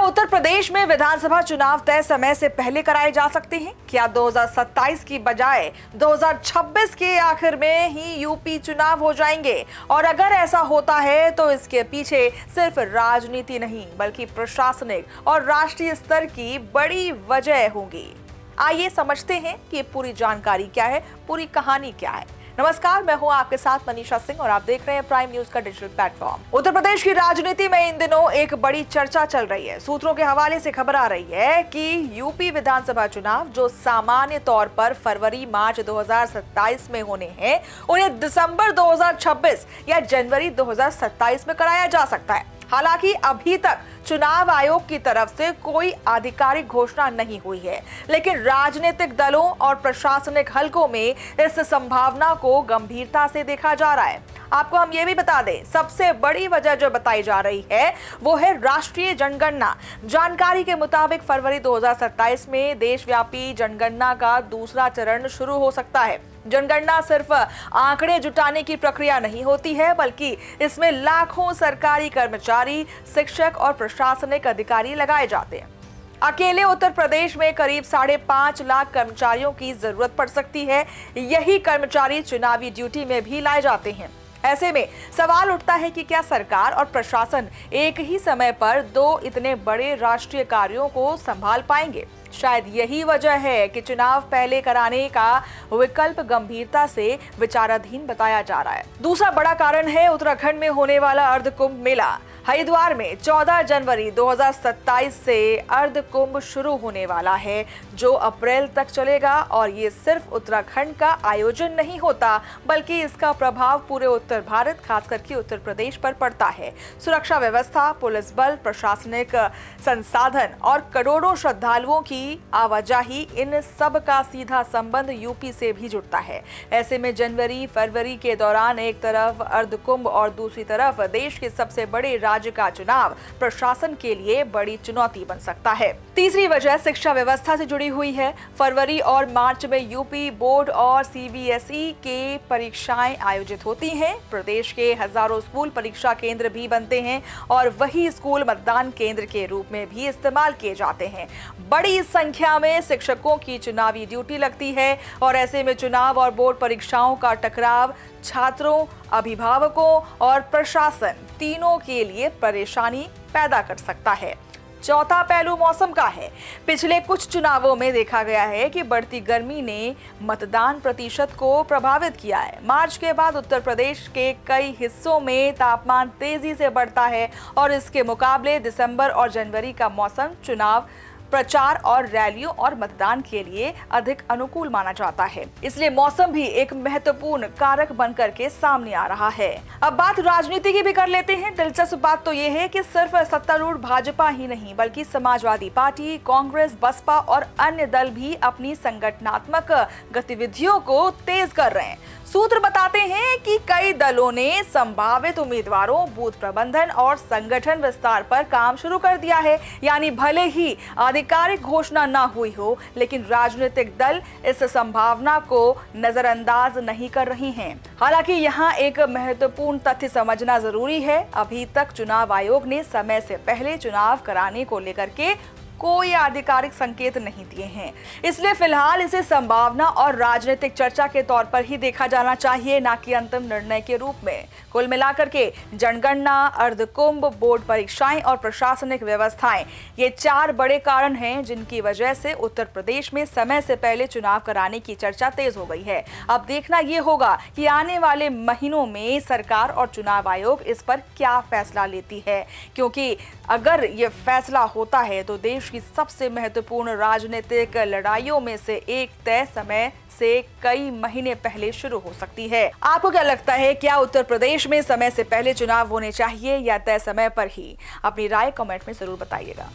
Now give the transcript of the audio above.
उत्तर प्रदेश में विधानसभा चुनाव तय समय से पहले कराए जा सकते हैं? क्या 2027 की बजाय 2026 के आखिर में ही यूपी चुनाव हो जाएंगे? और अगर ऐसा होता है तो इसके पीछे सिर्फ राजनीति नहीं बल्कि प्रशासनिक और राष्ट्रीय स्तर की बड़ी वजह होगी। आइए समझते हैं कि पूरी जानकारी क्या है, पूरी कहानी क्या है। नमस्कार, मैं हूं आपके साथ मनीषा सिंह और आप देख रहे हैं प्राइम न्यूज का डिजिटल प्लेटफॉर्म। उत्तर प्रदेश की राजनीति में इन दिनों एक बड़ी चर्चा चल रही है। सूत्रों के हवाले से खबर आ रही है कि यूपी विधानसभा चुनाव जो सामान्य तौर पर फरवरी-मार्च 2027 में होने हैं, उन्हें दिसंबर 2026 या जनवरी 2027 में कराया जा सकता है। हालांकि अभी तक चुनाव आयोग की तरफ से कोई आधिकारिक घोषणा नहीं हुई है, लेकिन राजनीतिक दलों और प्रशासनिक हलकों में इस संभावना को गंभीरता से देखा जा रहा है। आपको हम ये भी बता दें, सबसे बड़ी वजह जो बताई जा रही है वो है राष्ट्रीय जनगणना। जानकारी के मुताबिक फरवरी 2027 में देशव्यापी जनगणना का दूसरा चरण शुरू हो सकता है। जनगणना सिर्फ आंकड़े जुटाने की प्रक्रिया नहीं होती है, बल्कि इसमें लाखों सरकारी कर्मचारी, शिक्षक और प्रशासनिक अधिकारी लगाए जाते हैं। अकेले उत्तर प्रदेश में करीब 5.5 लाख कर्मचारियों की जरूरत पड़ सकती है। यही कर्मचारी चुनावी ड्यूटी में भी लाए जाते हैं। ऐसे में सवाल उठता है कि क्या सरकार और प्रशासन एक ही समय पर दो इतने बड़े राष्ट्रीय कार्यों को संभाल पाएंगे? शायद यही वजह है कि चुनाव पहले कराने का विकल्प गंभीरता से विचाराधीन बताया जा रहा है। दूसरा बड़ा कारण है उत्तराखंड में होने वाला अर्ध कुंभ मेला। हरिद्वार में 14 जनवरी 2027 से अर्ध कुंभ शुरू होने वाला है, जो अप्रैल तक चलेगा। और ये सिर्फ उत्तराखंड का आयोजन नहीं होता, बल्कि इसका प्रभाव पूरे उत्तर भारत, खास करके उत्तर प्रदेश पर पड़ता है। सुरक्षा व्यवस्था, पुलिस बल, प्रशासनिक संसाधन और करोड़ों श्रद्धालुओं की आवाजाही, इन सब का सीधा संबंध यूपी से भी जुड़ता है। ऐसे में जनवरी फरवरी के दौरान एक तरफ अर्ध कुंभ और दूसरी तरफ देश के सबसे बड़े राज्य का चुनाव प्रशासन के लिए बड़ी चुनौती बन सकता है। तीसरी वजह शिक्षा व्यवस्था से जुड़ी हुई है। फरवरी और मार्च में यूपी बोर्ड और सीबीएसई के परीक्षाएं आयोजित होती हैं। प्रदेश के हजारों स्कूल परीक्षा केंद्र भी बनते हैं और वही स्कूल मतदान केंद्र के रूप में भी इस्तेमाल किए जाते हैं। बड़ी संख्या में शिक्षकों की चुनावी ड्यूटी लगती है और ऐसे में चुनाव और बोर्ड परीक्षाओं का टकराव छात्रों, अभिभावकों और प्रशासन तीनों के लिए परेशानी पैदा कर सकता है। चौथा पहलू मौसम का है। पिछले कुछ चुनावों में देखा गया है कि बढ़ती गर्मी ने मतदान प्रतिशत को प्रभावित किया है। मार्च के बाद उत्तर प्रदेश के कई हिस्सों में तापमान तेजी से बढ़ता है और इसके मुकाबले दिसंबर और जनवरी का मौसम चुनाव प्रचार और रैलियों और मतदान के लिए अधिक अनुकूल माना जाता है। इसलिए मौसम भी एक महत्वपूर्ण कारक बनकर के सामने आ रहा है। अब बात राजनीति की भी कर लेते हैं। दिलचस्प बात तो ये है कि सिर्फ सत्तारूढ़ भाजपा ही नहीं बल्कि समाजवादी पार्टी, कांग्रेस, बसपा और अन्य दल भी अपनी संगठनात्मक गतिविधियों को तेज कर रहे हैं। सूत्र बताते हैं कि कई दलों ने संभावित उम्मीदवारों, बूथ प्रबंधन और संगठन विस्तार पर काम शुरू कर दिया है। यानी भले ही आधिकारिक घोषणा ना हुई हो, लेकिन राजनीतिक दल इस संभावना को नजरअंदाज नहीं कर रही हैं। हालांकि यहाँ एक महत्वपूर्ण तथ्य समझना जरूरी है। अभी तक चुनाव आयोग ने समय से पहले चुनाव कराने को लेकर के कोई आधिकारिक संकेत नहीं दिए हैं। इसलिए फिलहाल इसे संभावना और राजनीतिक चर्चा के तौर पर ही देखा जाना चाहिए, ना कि अंतिम निर्णय के रूप में। कुल मिलाकर के जनगणना, अर्धकुंभ, बोर्ड परीक्षाएं और प्रशासनिक व्यवस्थाएं, ये 4 बड़े कारण हैं जिनकी वजह से उत्तर प्रदेश में समय से पहले चुनाव कराने की चर्चा तेज हो गई है। अब देखना ये होगा कि आने वाले महीनों में सरकार और चुनाव आयोग इस पर क्या फैसला लेती है, क्योंकि अगर ये फैसला होता है तो देश की सबसे महत्वपूर्ण राजनीतिक लड़ाइयों में से एक तय समय से कई महीने पहले शुरू हो सकती है। आपको क्या लगता है, क्या उत्तर प्रदेश में समय से पहले चुनाव होने चाहिए या तय समय पर ही? अपनी राय कमेंट में जरूर बताइएगा।